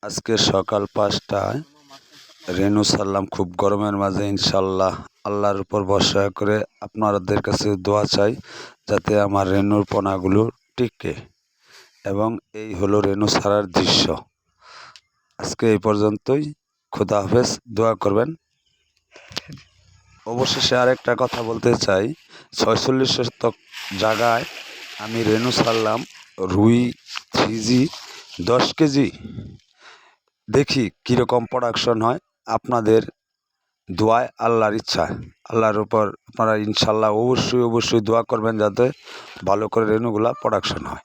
আজকে সকাল 5টায় রেনু ছাড়লাম খুব গরমের মাঝে। ইনশাল্লাহ আল্লাহর উপর ভরসা করে আপনাদের কাছে দোয়া চাই যাতে আমার রেনুর পোনাগুলো টিকে। এবং এই হলো রেনু ছাড়ার দৃশ্য। আজকে এই পর্যন্তই। খোদা হাফেজ, দোয়া করবেন। অবশেষে আরেকটা কথা বলতে চাই, 46 শতক জায়গায় আমি রেনু ছাড়লাম রুই 3G 10 কেজি। দেখি কীরকম প্রোডাকশন হয়। আপনাদের দোয়ায়, আল্লাহর ইচ্ছা, আল্লাহর উপর আপনারা ইনশাল্লাহ অবশ্যই দোয়া করবেন যাতে ভালো করে রেনুগুলা প্রোডাকশন হয়।